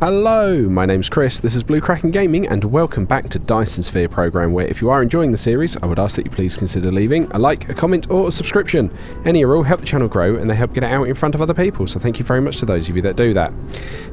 Hello, my name's Chris, this is Blue Kraken Gaming, and welcome back to Dyson Sphere Program, where if you are enjoying the series, I would ask that you please consider leaving a like, a comment, or a subscription. Any or all help the channel grow, and they help get it out in front of other people, so thank you very much to those of you that do that.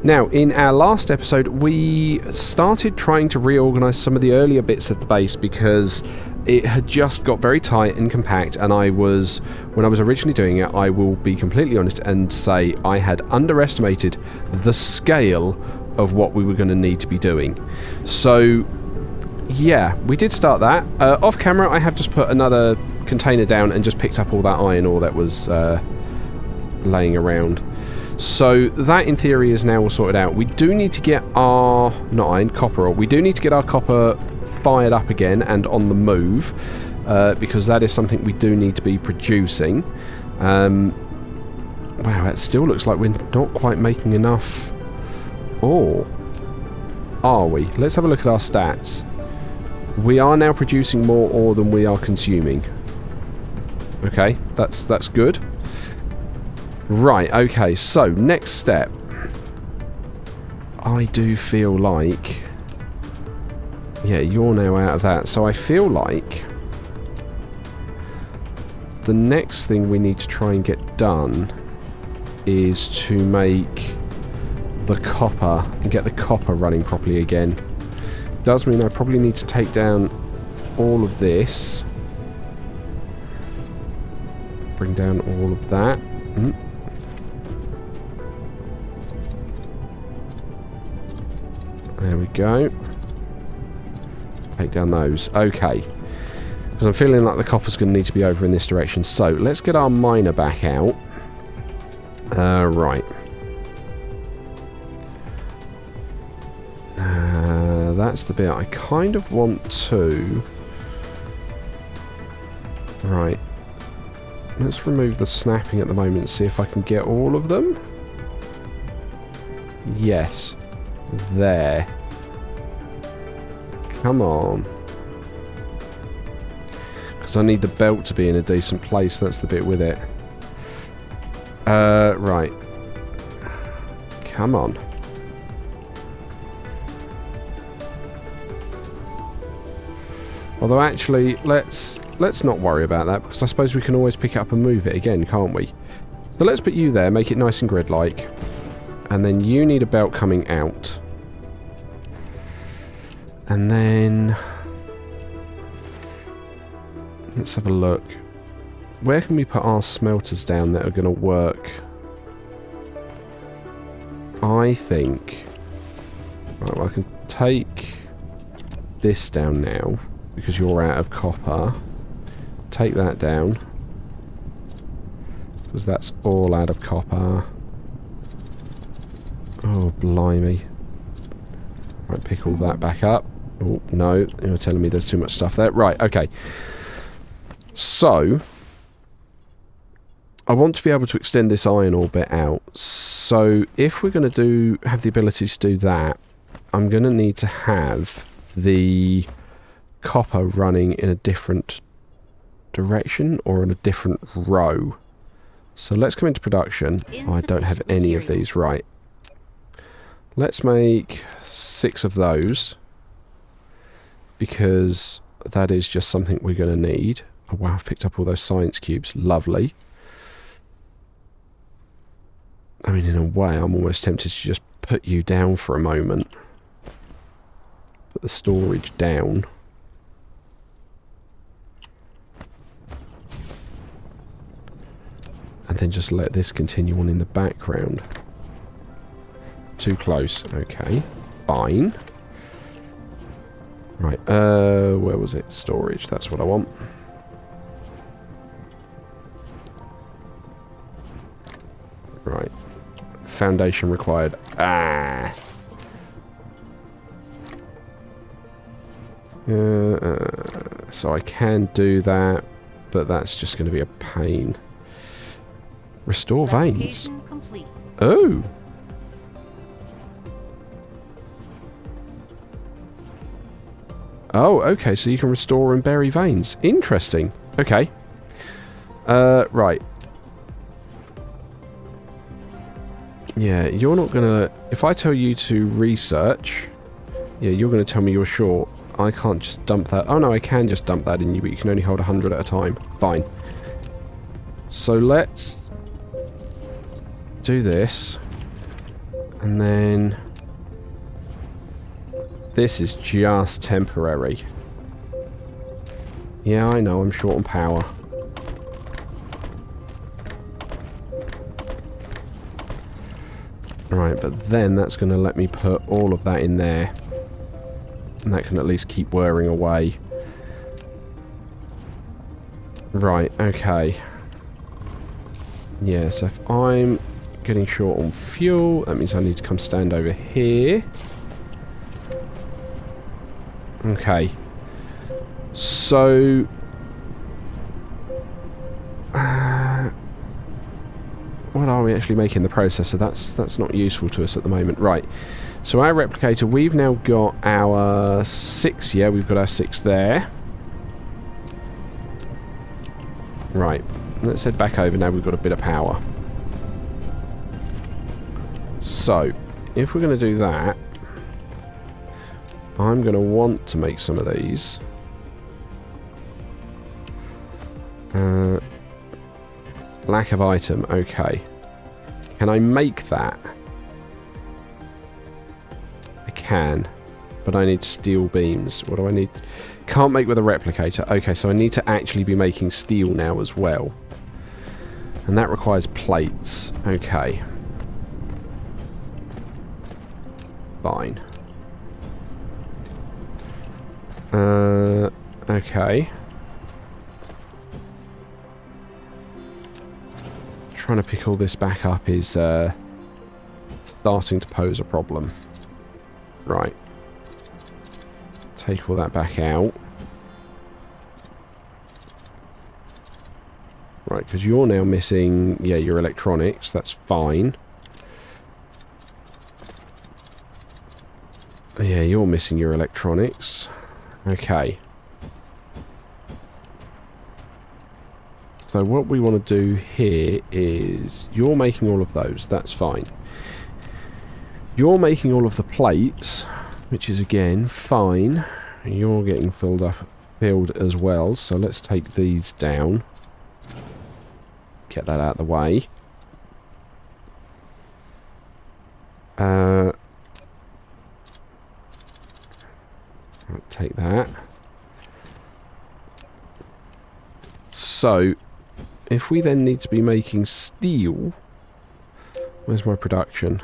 Now, in our last episode, we started trying to reorganise some of the earlier bits of the base, because it had just got very tight and compact, and when I was originally doing it, I will be completely honest and say I had underestimated the scale of what we were going to need to be doing. So yeah, we did start that. Off camera, I have just put another container down and just picked up all that iron ore that was laying around. So that in theory is now all sorted out. We do need to get our, not iron, copper ore. We do need to get our copper fired up again and on the move, because that is something we do need to be producing. Wow, that still looks like we're not quite making enough. Or are we? Let's have a look at our stats. We are now producing more ore than we are consuming. Okay, that's good. Right, okay, so next step. I do feel like... yeah, you're now out of that. So I feel like the next thing we need to try and get done is to make the copper and get the copper running properly again. Does mean I probably need to take down all of this, bring down all of that. There we go. Take down those. Okay, because I'm feeling like the copper's going to need to be over in this direction. So let's get our miner back out. Right. That's the bit I kind of want to... right. Let's remove the snapping at the moment and see if I can get all of them. Yes. There. Come on. Because I need the belt to be in a decent place. That's the bit with it. Right. Come on. Although actually, let's not worry about that, because I suppose we can always pick it up and move it again, can't we? So let's put you there, make it nice and grid-like. And then you need a belt coming out. And then... let's have a look. Where can we put our smelters down that are going to work? I think... right, well, I can take this down now, because you're out of copper. Take that down, because that's all out of copper. Oh, blimey. Right, pick all that back up. Oh, no, you're telling me there's too much stuff there. Right, okay. So, I want to be able to extend this iron ore bit out. So, if we're going to have the ability to do that, I'm going to need to have the copper running in a different direction or in a different row. So let's come into production. Oh, I don't have any of these. Right. Let's make 6 of those, because that is just something we're going to need. Oh wow, I've picked up all those science cubes. Lovely. I mean, in a way, I'm almost tempted to just put you down for a moment. Put the storage down. And then just let this continue on in the background. Too close. Okay. Fine. Right. Where was it? Storage. That's what I want. Right. Foundation required. Ah. So I can do that, but that's just going to be a pain. Restore veins. Complete. Oh. Oh, okay, so you can restore and bury veins. Interesting. Okay. Right. Yeah, you're not gonna... If I tell you to research, yeah, you're gonna tell me you're short. I can't just dump that. Oh no, I can just dump that in you, but you can only hold 100 at a time. Fine. So let's do this. And then... This is just temporary. Yeah, I know, I'm short on power. Right, but then that's going to let me put all of that in there. And that can at least keep whirring away. Right, okay. Yeah, so if I'm getting short on fuel, that means I need to come stand over here. Okay. So... what are we actually making the processor? That's not useful to us at the moment. Right. So our replicator, we've now got our 6. Yeah, we've got our 6 there. Right. Let's head back over now we've got a bit of power. So, if we're going to do that, I'm going to want to make some of these. Lack of item, okay. Can I make that? I can, but I need steel beams. What do I need? Can't make with a replicator. Okay, so I need to actually be making steel now as well. And that requires plates. Okay. Fine. Okay. Trying to pick all this back up is starting to pose a problem. Right. Take all that back out. Right, because you're now missing, yeah, your electronics. That's fine. Yeah, you're missing your electronics. Okay. So what we want to do here is... You're making all of those. That's fine. You're making all of the plates, which is, again, fine. You're getting filled as well. So let's take these down. Get that out of the way. I'll take that. So... If we then need to be making steel... Where's my production?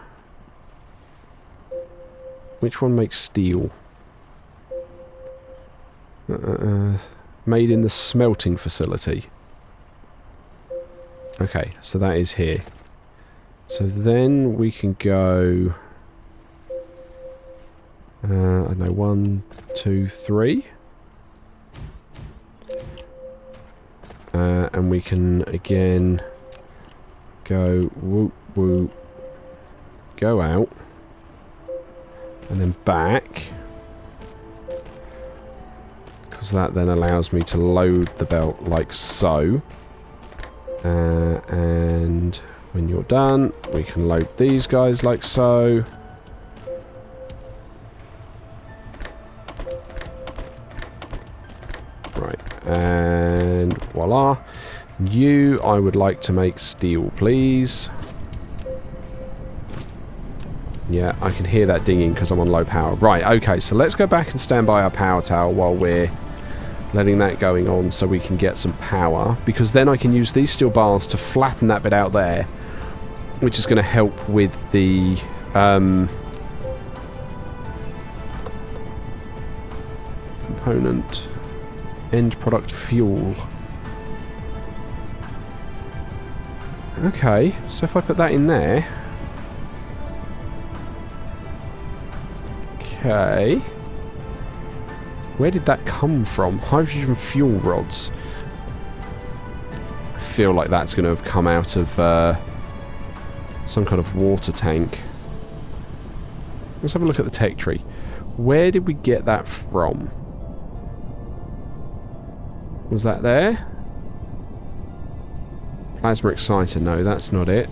Which one makes steel? Made in the smelting facility. Okay, so that is here. So then we can go... I don't know, 1, 2, 3... and we can again go whoop whoop, go out, and then back, because that then allows me to load the belt like so. And when you're done, we can load these guys like so. And voila. You, I would like to make steel, please. Yeah, I can hear that dinging because I'm on low power. Right, okay, so let's go back and stand by our power tower while we're letting that going on so we can get some power. Because then I can use these steel bars to flatten that bit out there, which is going to help with the... component... End product fuel. Okay, so if I put that in there... Okay... Where did that come from? Hydrogen fuel rods. I feel like that's going to have come out of some kind of water tank. Let's have a look at the tech tree. Where did we get that from? Was that there? Plasma exciter. No, that's not it.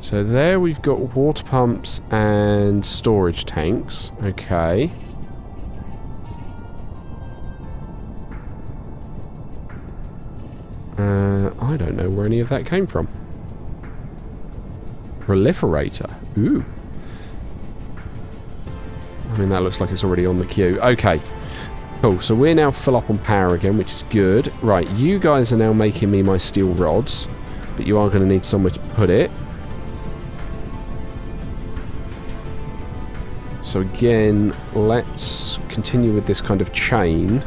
So there we've got water pumps and storage tanks. Okay. I don't know where any of that came from. Proliferator. Ooh. I mean, that looks like it's already on the queue. Okay. Cool. So we're now full up on power again, which is good. Right, you guys are now making me my steel rods. But you are going to need somewhere to put it. So again, let's continue with this kind of chain.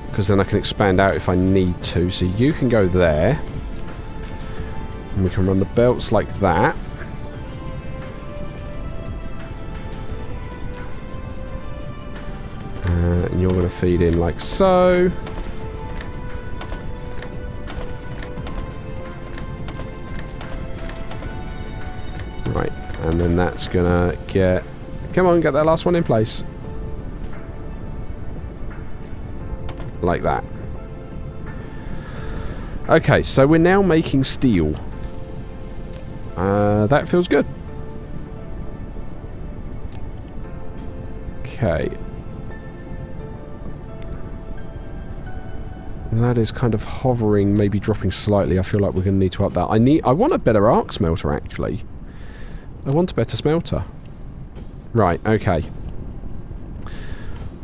Because then I can expand out if I need to. So you can go there. And we can run the belts like that. And you're going to feed in like so. Right, and then that's going to get... Come on, get that last one in place. Like that. Okay, so we're now making steel. That feels good. Okay. That is kind of hovering, maybe dropping slightly. I feel like we're going to need to up that. I want a better arc smelter, actually. I want a better smelter. Right, okay.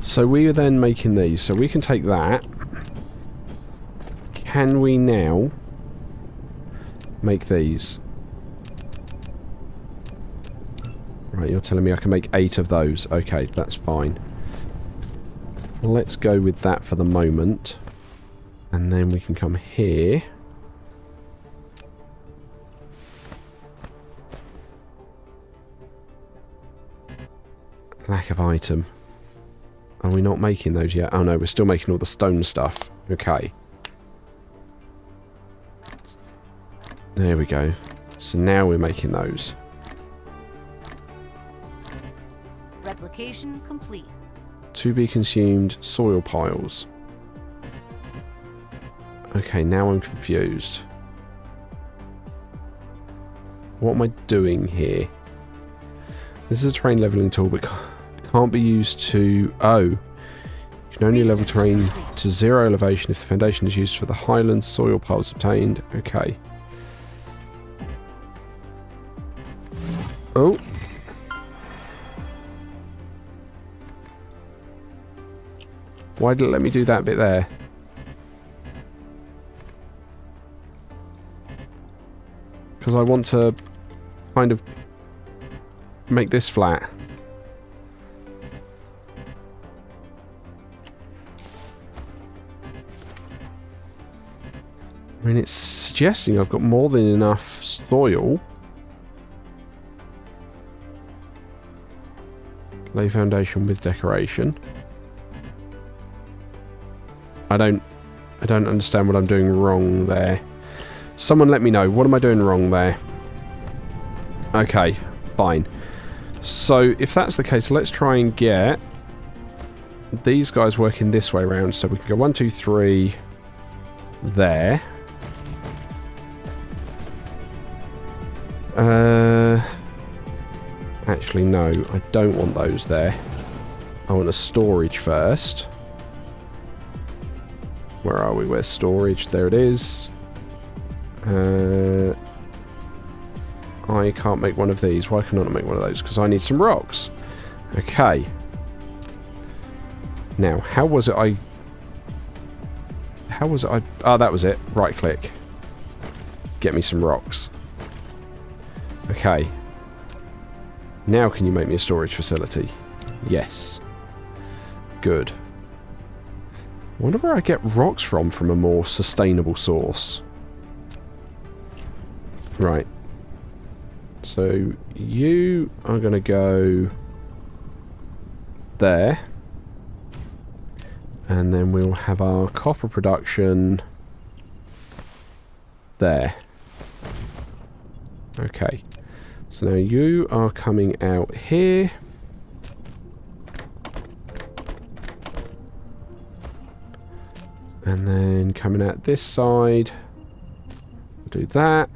So we are then making these. So we can take that. Can we now make these? Right, you're telling me I can make 8 of those. Okay, that's fine. Let's go with that for the moment. And then we can come here. Lack of item. Are we not making those yet? Oh no, we're still making all the stone stuff. Okay. There we go. So now we're making those. Replication complete. To be consumed soil piles. Okay, now I'm confused. What am I doing here? This is a terrain leveling tool, but can't be used to... Oh. You can only level terrain to 0 elevation if the foundation is used for the highlands soil piles obtained. Okay. Oh. Why did it let me do that bit there? Because I want to kind of make this flat. I mean, it's suggesting I've got more than enough soil. Lay foundation with decoration. I don't understand what I'm doing wrong there. Someone let me know. What am I doing wrong there? Okay, fine. So, if that's the case, let's try and get these guys working this way around. So we can go 1, 2, 3 there. Actually, no. I don't want those there. I want a storage first. Where are we? Where's storage? There it is. I can't make one of these. Why can I not make one of those? Because I need some rocks. Okay. Now, how was it I... Oh, that was it. Right click. Get me some rocks. Okay. Now can you make me a storage facility? Yes. Good. I wonder where I get rocks from a more sustainable source. Right. So, you are going to go there. And then we'll have our copper production there. Okay. So now you are coming out here. And then coming out this side. Do that.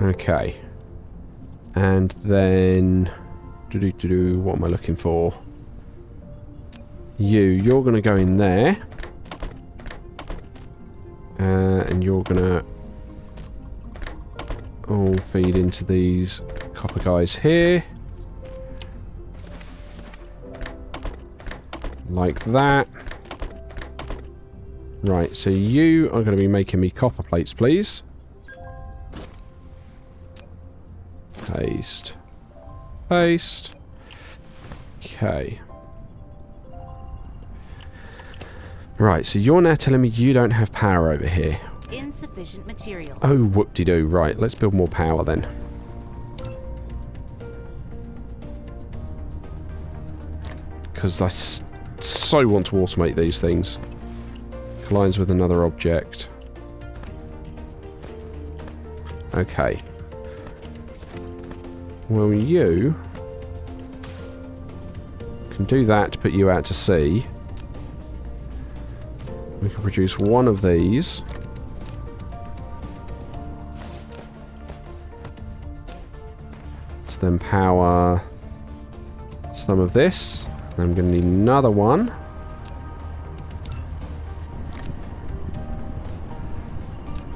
Okay. And then... what am I looking for? You're going to go in there. And you're going to all feed into these copper guys here. Like that. Right, so you are going to be making me copper plates, please. Paste. Paste. Okay. Right, so you're now telling me you don't have power over here. Insufficient materials. Oh, whoop-de-doo. Right, let's build more power then. Because I so want to automate these things. Collides with another object. Okay. Well, you can do that to put you out to sea. We can produce one of these. To then power some of this. Then I'm going to need another one.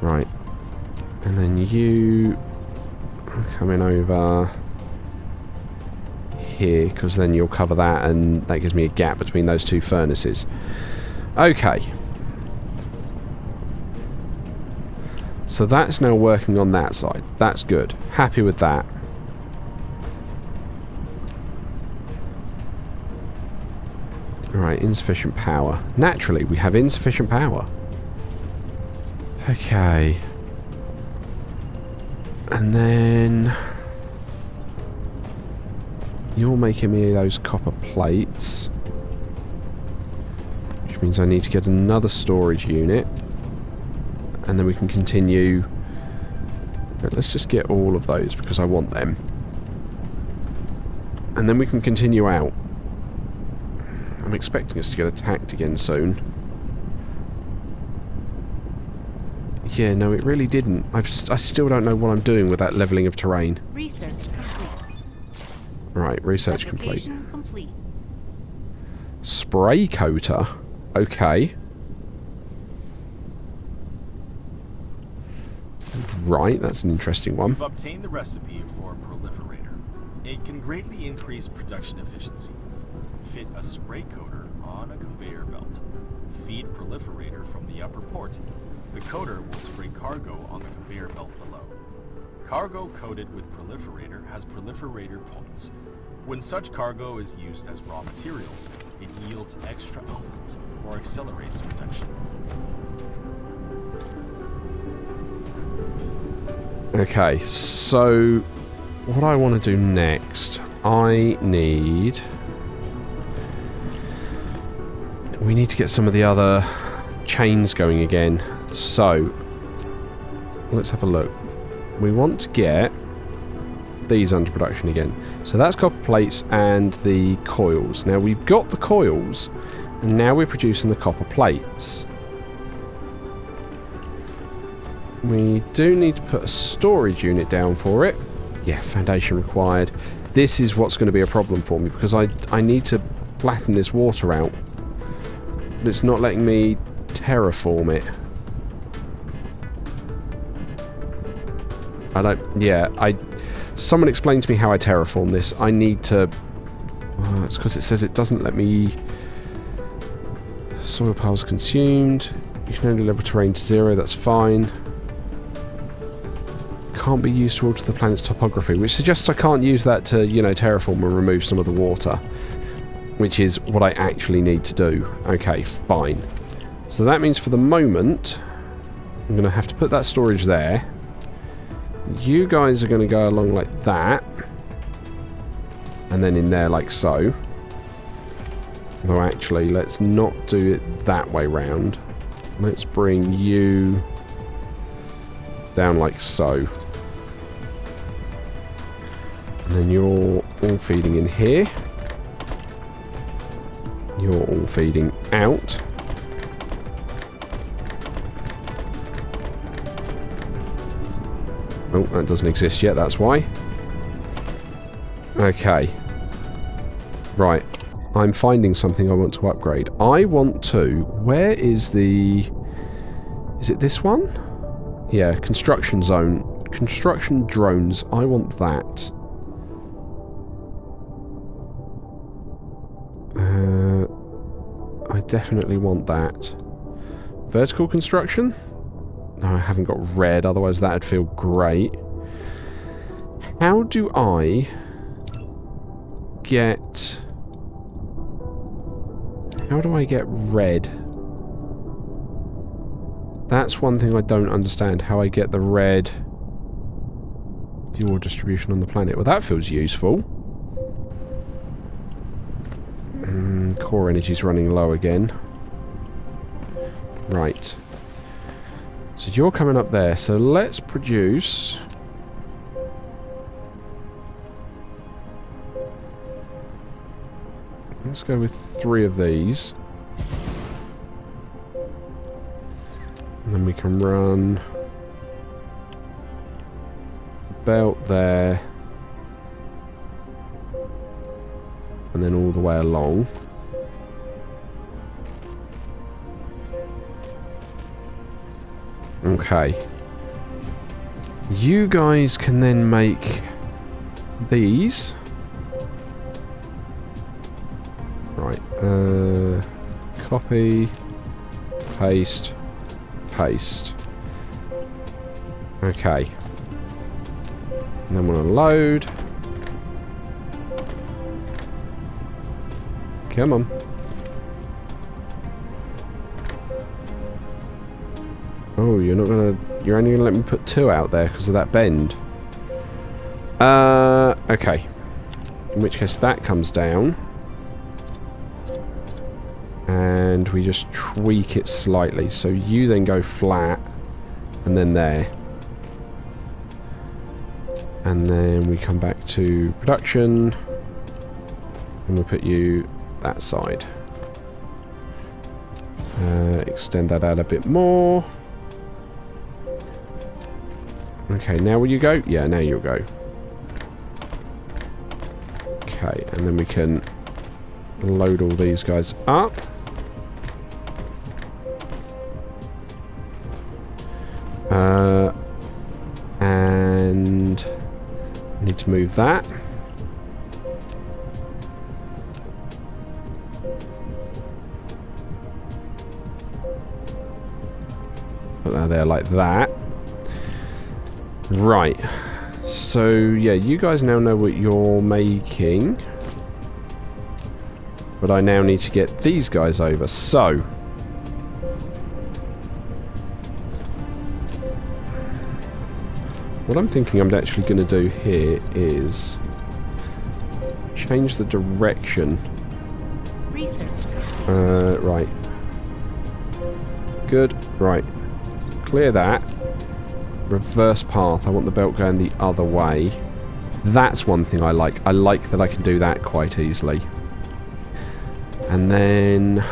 Right. And then you are coming over here, because then you'll cover that, and that gives me a gap between those two furnaces. Okay. So that's now working on that side. That's good. Happy with that. Alright, insufficient power. Naturally, we have insufficient power. Okay. And then... you're making me those copper plates. Which means I need to get another storage unit. And then we can continue... let's just get all of those because I want them. And then we can continue out. I'm expecting us to get attacked again soon. Yeah, no, it really didn't. I still don't know what I'm doing with that levelling of terrain. Research complete. Right, research complete. Complete. Spray coater? Okay. Right, that's an interesting one. We've obtained the recipe for a proliferator. It can greatly increase production efficiency. Fit a spray coater on a conveyor belt. Feed proliferator from the upper port. The coater will spray cargo on the conveyor belt below. Cargo coated with proliferator has proliferator points. When such cargo is used as raw materials, it yields extra output or accelerates production. Okay, so what I want to do next, we need to get some of the other chains going again. So let's have a look. We want to get these under production again. So that's copper plates and the coils. Now we've got the coils, and now we're producing the copper plates. We do need to put a storage unit down for it. Yeah, foundation required. This is what's going to be a problem for me, because I need to flatten this water out. But it's not letting me terraform it. Someone explained to me how I terraform this. I need to... it's because it says it doesn't let me... Soil piles consumed. You can only level terrain to 0, that's fine. Can't be used to alter the planet's topography, which suggests I can't use that to, terraform and remove some of the water. Which is what I actually need to do. Okay, fine. So that means for the moment, I'm going to have to put that storage there. You guys are going to go along like that. And then in there like so. Although actually, let's not do it that way round. Let's bring you down like so. And then you're all feeding in here. You're all feeding out. Oh, that doesn't exist yet, that's why. Okay. Right. I'm finding something I want to upgrade. I want to... Where is the... Is it this one? Yeah, construction zone. Construction drones. I want that. I definitely want that. Vertical construction? No, I haven't got red, otherwise that'd feel great. How do I get... How do I get red? That's one thing I don't understand, how I get the red fuel distribution on the planet. Well, that feels useful. Core energy's running low again. Right. So you're coming up there, so let's produce... Let's go with 3 of these. And then we can run belt there. And then all the way along. Okay. You guys can then make these. Right. Copy. Paste. Paste. Okay. And then we're going to load. Come on. Oh, you're not gonna... You're only gonna let me put 2 out there because of that bend. Okay. In which case that comes down. And we just tweak it slightly. So you then go flat. And then there. And then we come back to production. And we'll put you that side. Extend that out a bit more. Okay, now will you go? Yeah, now you'll go. Okay, and then we can load all these guys up. And I need to move that. Put that there like that. Right. So, yeah, you guys now know what you're making. But I now need to get these guys over. So, what I'm thinking I'm actually going to do here is change the direction. Research. Right. Good. Right. Clear that. Reverse path. I want the belt going the other way. That's one thing I like. I like that I can do that quite easily. And then...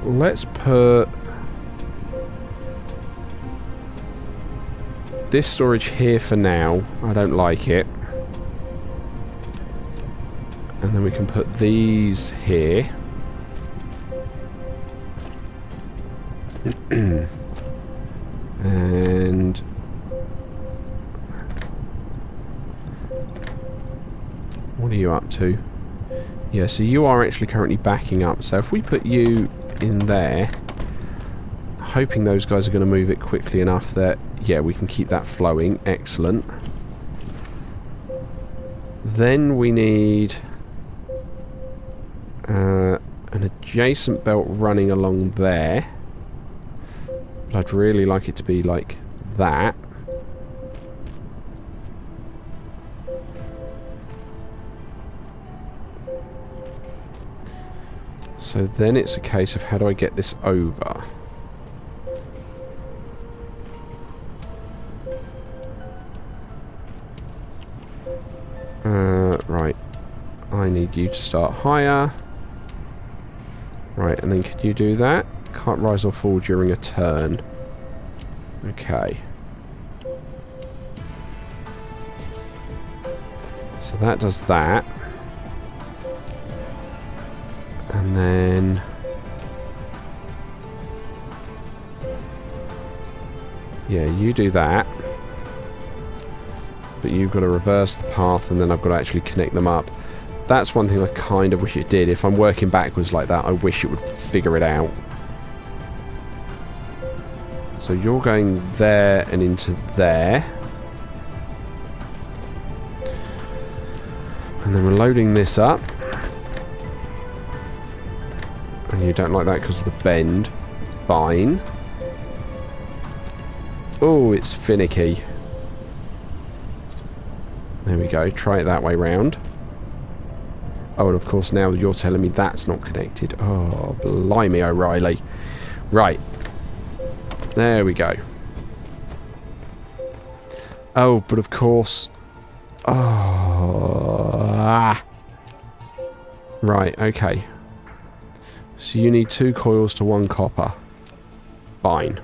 let's put... this storage here for now. I don't like it. And then we can put these here. And what are you up to? Yeah, so you are actually currently backing up. So if we put you in there, hoping those guys are going to move it quickly enough that, yeah, we can keep that flowing. Excellent. Then we need an adjacent belt running along there. But I'd really like it to be like that. So then it's a case of how do I get this over? Right. I need you to start higher. Right, and then can you do that? Can't rise or fall during a turn. Okay. So that does that. And then... yeah, you do that. But you've got to reverse the path, and then I've got to actually connect them up. That's one thing I kind of wish it did. If I'm working backwards like that, I wish it would figure it out. So you're going there and into there. And then we're loading this up. And you don't like that because of the bend. Fine. Oh, it's finicky. There we go. Try it that way round. Oh, and of course now you're telling me that's not connected. Oh, blimey, O'Reilly. Right. There we go. Oh, but of course... oh... right, okay. So you need 2 coils to 1 copper. Fine.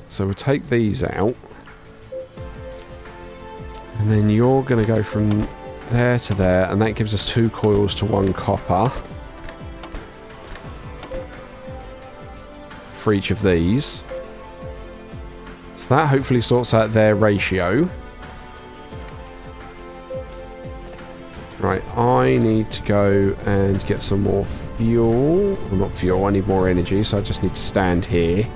So we'll take these out. And then you're going to go from there to there, and that gives us 2 coils to 1 copper. For each of these. So that hopefully sorts out their ratio. Right, I need to go and get some more fuel. Well, not fuel, I need more energy, so I just need to stand here.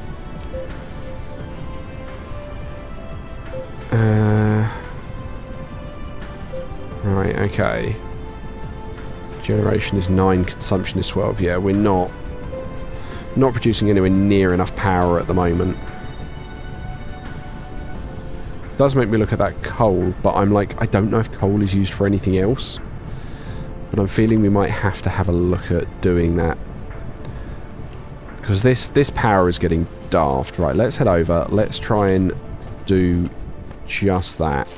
Right, okay. Generation is 9, consumption is 12. Yeah, we're not producing anywhere near enough power at the moment. Does make me look at that coal, but I'm like, I don't know if coal is used for anything else. But I'm feeling we might have to have a look at doing that. Because this power is getting daft. Right, let's head over. Let's try and do just that.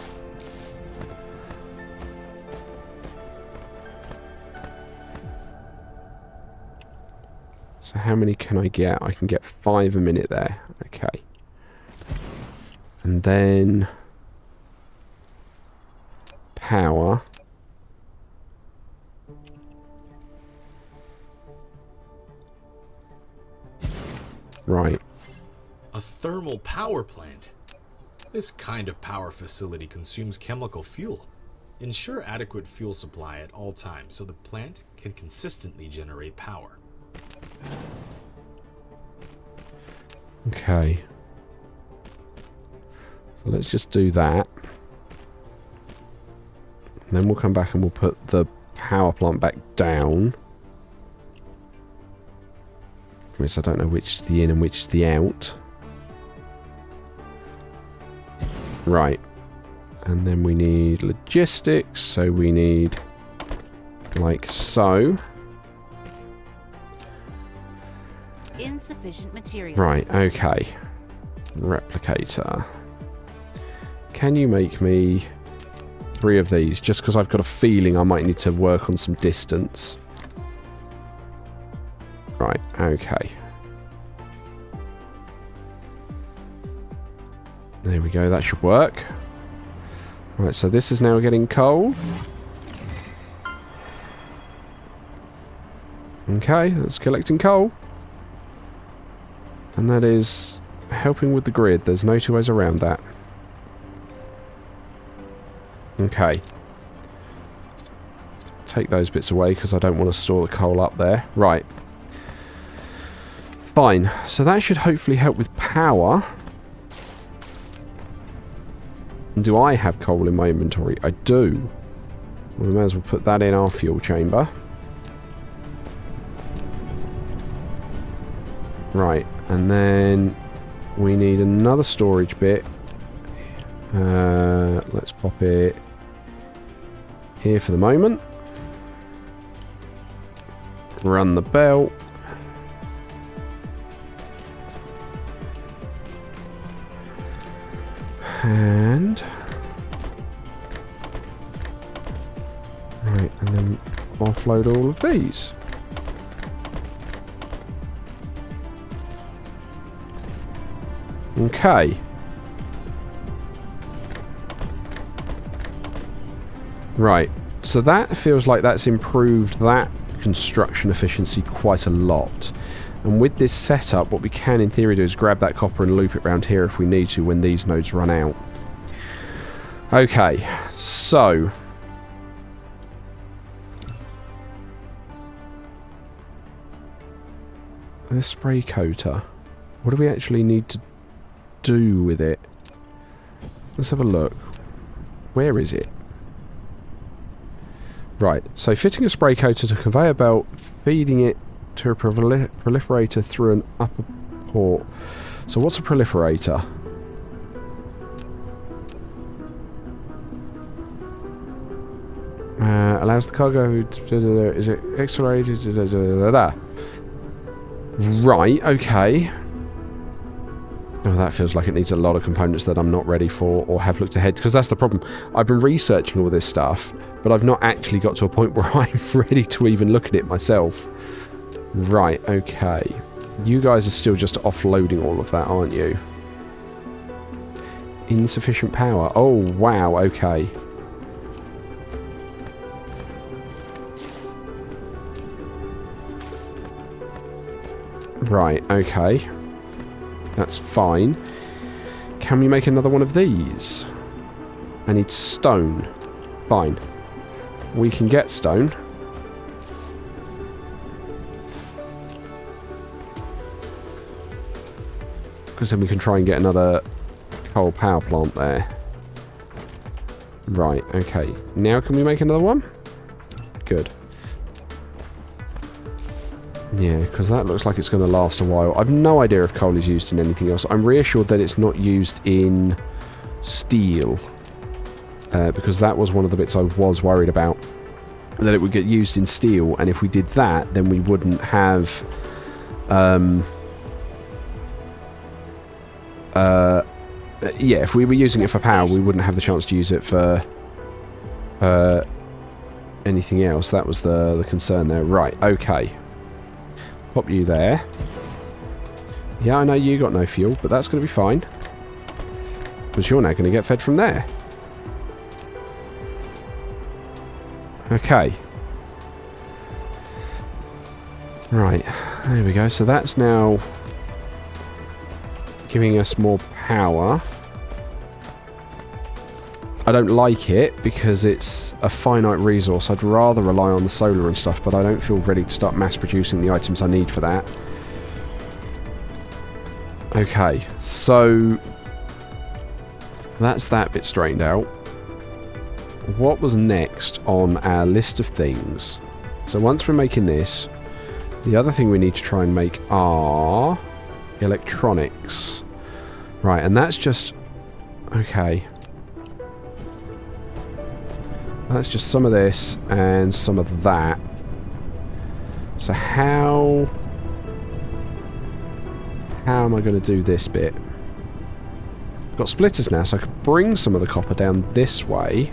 So how many can I get? I can get 5 a minute there. Okay. And then... power. Right. A thermal power plant. This kind of power facility consumes chemical fuel. Ensure adequate fuel supply at all times so the plant can consistently generate power. Okay. So let's just do that. And then we'll come back and we'll put the power plant back down. Which I don't know which is the in and which is the out. Right. And then we need logistics. So we need like so. Insufficient materials. Right, okay. Replicator. Can you make me 3 of these? Just because I've got a feeling I might need to work on some distance. Right, okay. There we go, that should work. Right, so this is now getting coal. Okay, that's collecting coal. And that is helping with the grid. There's no 2 ways around that. Okay. Take those bits away because I don't want to store the coal up there. Right. Fine. So that should hopefully help with power. And do I have coal in my inventory? I do. We may as well put that in our fuel chamber. Right. And then we need another storage bit. Let's pop it here for the moment. Run the belt. And... right, and then offload all of these. Okay. Right. So that feels like that's improved that construction efficiency quite a lot. And with this setup, what we can in theory do is grab that copper and loop it around here if we need to when these nodes run out. Okay, so this spray coater, what do we actually need to do with it? Let's have a look. Where is it? Right, so fitting a spray coater to a conveyor belt, feeding it to a proliferator through an upper port. So what's a proliferator? Allows the cargo... Is it accelerated? Right, okay. Oh, that feels like it needs a lot of components that I'm not ready for or have looked ahead. Because that's the problem. I've been researching all this stuff, but I've not actually got to a point where I'm ready to even look at it myself. Right, okay. You guys are still just offloading all of that, aren't you? Insufficient power. Oh, wow, okay. Right, okay. That's fine. Can we make another one of these? I need stone. Fine. We can get stone. Because then we can try and get another coal power plant there. Right, okay. Now can we make another one? Good. Yeah, because that looks like it's going to last a while. I've no idea if coal is used in anything else. I'm reassured that it's not used in steel. Because that was one of the bits I was worried about. That it would get used in steel, and if we did that, then we wouldn't have... yeah, if we were using it for power, we wouldn't have the chance to use it for anything else. That was the concern there. Right, okay. Pop you there. Yeah, I know you got no fuel, but that's going to be fine. Because you're now going to get fed from there. Okay. Right, there we go. So that's now giving us more power. I don't like it because it's a finite resource. I'd rather rely on the solar and stuff, but I don't feel ready to start mass producing the items I need for that. Okay, so that's that bit straightened out. What was next on our list of things? So once we're making this, the other thing we need to try and make are electronics. Right, and that's just... Okay. That's just some of this and some of that. So how am I going to do this bit? I've got splitters now, so I could bring some of the copper down this way.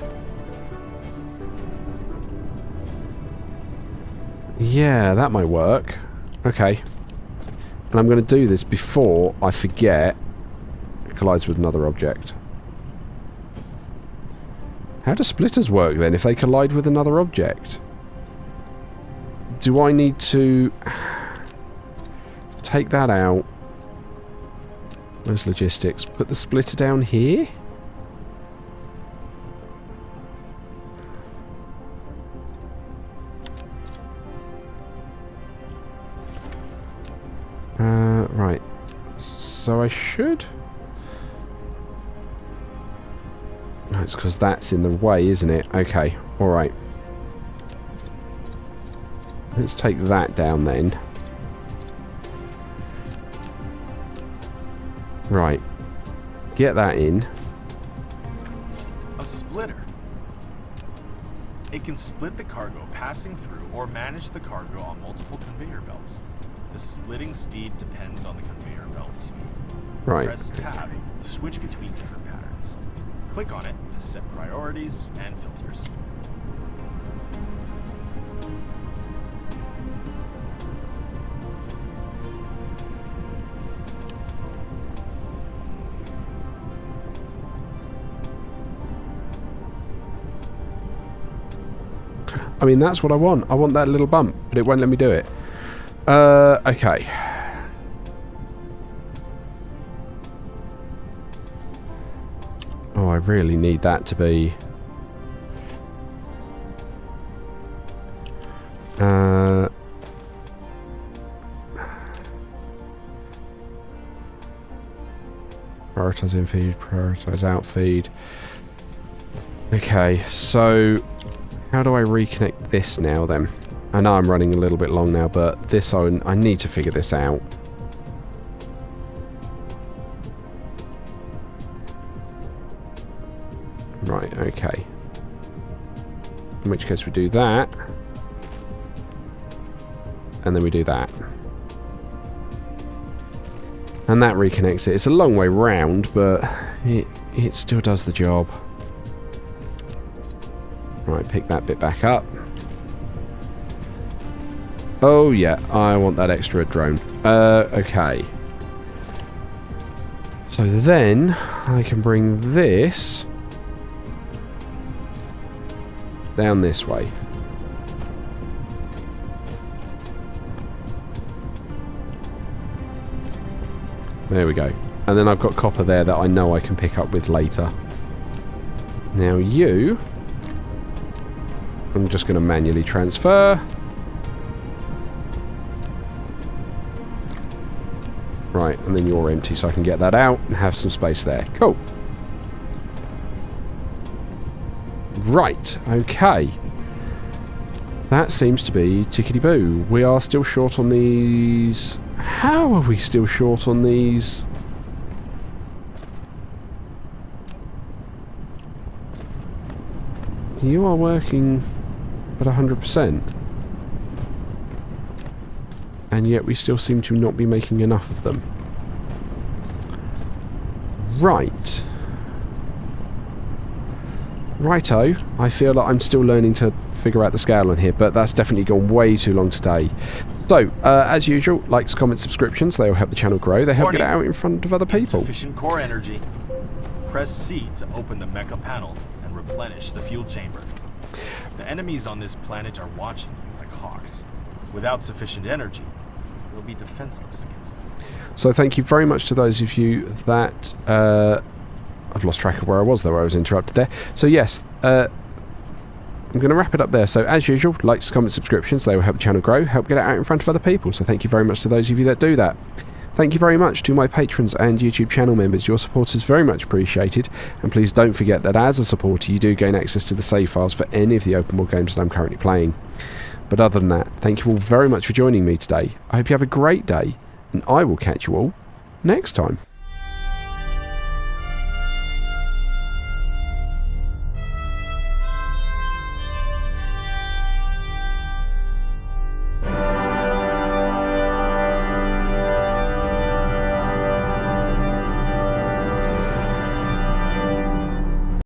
Yeah, that might work. Okay. And I'm going to do this before I forget it collides with another object. How do splitters work then if they collide with another object? Do I need to take that out? Where's logistics? Put the splitter down here? Right. So I should... No, it's because that's in the way, isn't it? Okay, alright. Let's take that down then. Right. Get that in. A splitter. It can split the cargo passing through or manage the cargo on multiple conveyor belts. The splitting speed depends on the conveyor belt speed. Right. Press tab to switch between different patterns. Click on it to set priorities and filters. I mean, that's what I want. I want that little bump, but it won't let me do it. Okay. Oh, I really need that to be... Prioritise in feed, prioritise out feed. Okay, so how do I reconnect this now then? I know I'm running a little bit long now, but this I need to figure this out. Right, okay. In which case we do that. And then we do that. And that reconnects it. It's a long way round, but it still does the job. Right, pick that bit back up. Oh yeah, I want that extra drone. Okay. So then I can bring this down this way. There we go. And then I've got copper there that I know I can pick up with later. Now you... I'm just going to manually transfer. Right, and then you're empty, so I can get that out and have some space there. Cool. Right, okay. That seems to be tickety-boo. We are still short on these... How are we still short on these? You are working at 100%. And yet we still seem to not be making enough of them. Right. Righto. I feel like I'm still learning to figure out the scale on here, but that's definitely gone way too long today. So, as usual, likes, comments, subscriptions, they will help the channel grow. They help get it out in front of other people. Insufficient core energy. Press C to open the mecha panel and replenish the fuel chamber. The enemies on this planet are watching you like hawks. Without sufficient energy, you'll be defenseless against them. So thank you very much to those of you that... I've lost track of where I was there, where I was interrupted there. So yes, I'm going to wrap it up there. So as usual, likes, comments, subscriptions, they will help the channel grow, help get it out in front of other people. So thank you very much to those of you that do that. Thank you very much to my patrons and YouTube channel members. Your support is very much appreciated. And please don't forget that as a supporter, you do gain access to the save files for any of the open world games that I'm currently playing. But other than that, thank you all very much for joining me today. I hope you have a great day, and I will catch you all next time.